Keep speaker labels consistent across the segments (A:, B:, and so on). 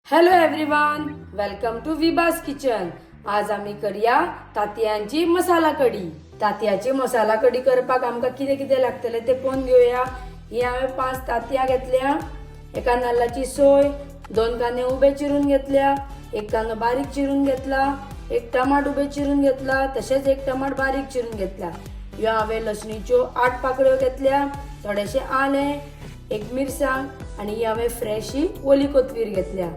A: Hello everyone, welcome to Vibas kitchen. आज आम्ही करूया तांतयांची मसाला कढी. तांतयाची मसाला कढी करपाक आमकां कितें कितें लागतले ते पळोवन घेवया. ही हांवें 5 तांतयां घेतल्या, एका नाल्लाची सोय, 2 कांदे उबे चिरून घेतल्या, एक कांदो बारीक चिरून घेतला, एक टमाट उबे चिरून घेतला, तसेच एक टमाट बारीक चिरून घेतला. ह्यो हांवें लसणीच्यो 8 पाकळ्यो घेतल्या, थोडेशे आले, एक मिरसांग आणि ही हांवें फ्रेश ही ओली कोथमीर घेतल्या.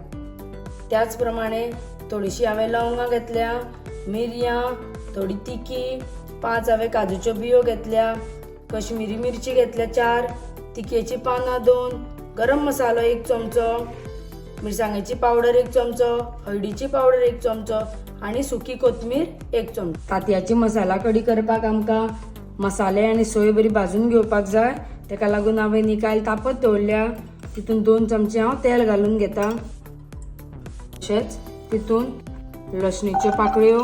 A: त्याच प्रमाणे थोडीशी हांवें लवंगां घेतल्या, मिरयां, थोडी तिखी, 5 हांवें काजूच्यो बियो घेतल्या, कश्मीरी मिरची घेतल्या 4, तिखेची पानां 2, गरम मसालो 1 चमचो, मिरसांगेची पावडर 1 चमचो, हळदीची पावडर 1 चमचो आणि सुकी कोथमीर 1 चमचो. तांतयाची मसाला कढी करपाक आमकां मसाले आनी सोय बरी भाजून घेवपाक जाय. तेका लागून हांवें निकायल तापत दवरल्या. तितून 2 चमचे हांव तेल घालून घेता. तशेंच तितून लसणीच्यो पाकळ्यो,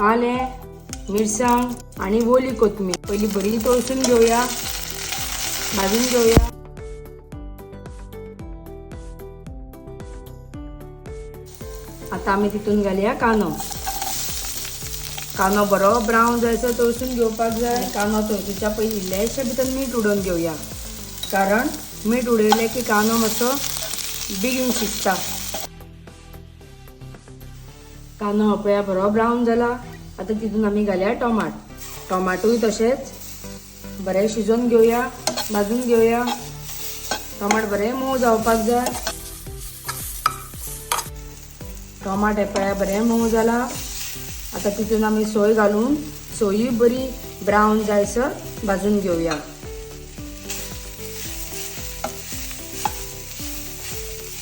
A: आले, मिरसांग आणि ओली कोथमीर पयली बरी तळसून घेवया, भाजून घेवया. आता आमी तितून घालया कांदो. कांदो बरो ब्रावन जायसर तळसून घेवपाक जाय. कांदो तळसूच्या पयलीं इल्लेशें भितर मीठ उडोवन घेवया, कारण मीठ उडयलें की कांदो मातसो बेगीन शिजता. कांदो हो पळया बरो ब्रावन जाला. आता तितून आमी घालया टोमाट. टोमाटूय तशेंच बरें शिजोवन घेवया, भाजून घेवया. टोमाट बरें मोव जावपाक जाय. टोमाट हे पळया बरें मोव जाला. आता तितून आमी सोय घालून सोयी बरी ब्रावन जायसर भाजून घेवया.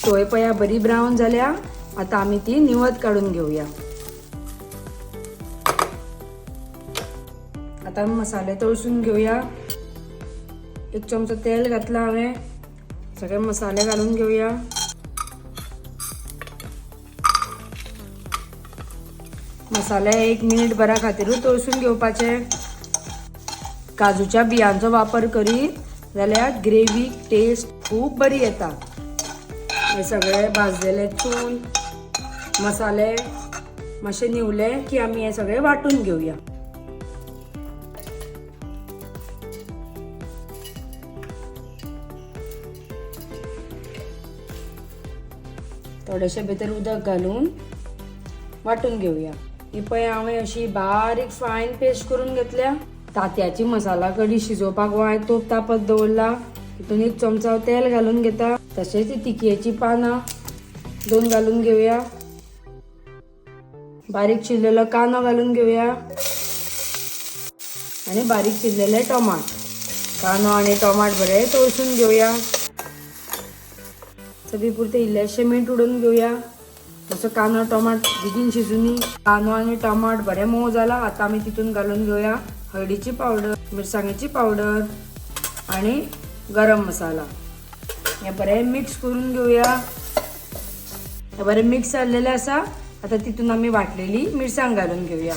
A: सोय पळया बरी ब्रावन जाल्या. आता आमी ती निवत काढून घेवया. आता मसाले तळसून घेवया. 1 चमचो तेल घातला हांवें. सगळे मसाले घालून घेवया. मसाले 1 मिनिट भरा खातीरूच तळसून घेवपाचे. काजूच्या बियांचो वापर करीत जाल्यार ग्रेवी टेस्ट खूब बरी येता. हे सगळे भाजलेले चून मसाले मातशे निवले की आमी हे सगळे वाटून घेवया. थोडेशे भितर उदक घालून वाटून घेवया. ही पळय हांवें अशी बारीक फायन पेस्ट करून घेतल्या. तांतयाची मसाला कढी शिजोवपाक वाय तोप तापत दवरला. तितून 1 चमचो तेल घालून घेता. तशेंच तिखेची पानां 2 घालून घेवया. बारीक चिरलेलो कांदो घालून घेवया आणि बारीक चिरलेले टोमाट. कांदो आणि टोमाट बरे तळसून घेवया. चवीपुरते इल्लेशें मीठ उडोवन घेवया. तसो कांदो टोमाट बेगीन शिजूनी. कांदो आणि टोमाट बरें मोव जाला. आता आमी तितून घालून घेवया हळदीची पावडर, मिरसांगेची पावडर आणि गरम मसाला. हे बरें मिक्स करून घेवया. हे बरें मिक्स जाल्लेले आसा. आता तितून आमी वाटलेली मिरसांग घालून घेवया.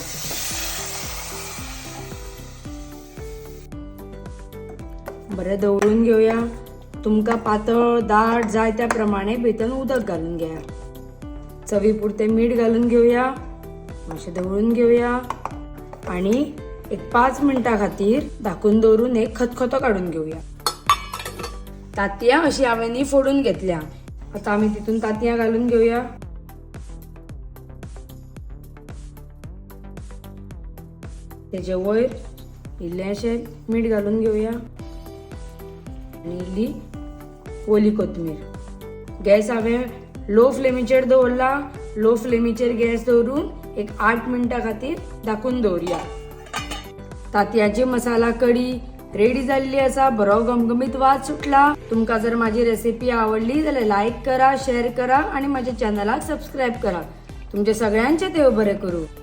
A: बरें दवरून घेवया. तुमकां पातळ दाट जाय त्या प्रमाणे भितर उदक घालून घेया. चवीपुरते मीठ घालून घेवया. मातशें दवरून घेवया आणि एक 5 मिनटां खातीर धाकून दवरून एक खतखतो काडून घेवया. तांतयां अशी हांवें नी फोडून घेतल्या. आता आमी तितून तांतयां घालून घेवया. तेजे वयर इल्लेशें मीठ घालून घेवया आणि इल्ली ओली कोथमीर. गॅस हांवें लो फ्लेमीचेर दवरला. लो फ्लेमीचेर गॅस दवरून एक 8 मिनटां खातीर धाकून दवरया. तांतयाची मसाला कढी रेडी जाल्ली आसा. बरो घमघमीत वास सुटला. तुमकां जर माझी रेसिपी आवडली जाल्यार लायक करा, शेअर करा आणि माझ्या चॅनलाक सबस्क्राईब करा. तुमचे सगळ्यांचे देव बरें करूं.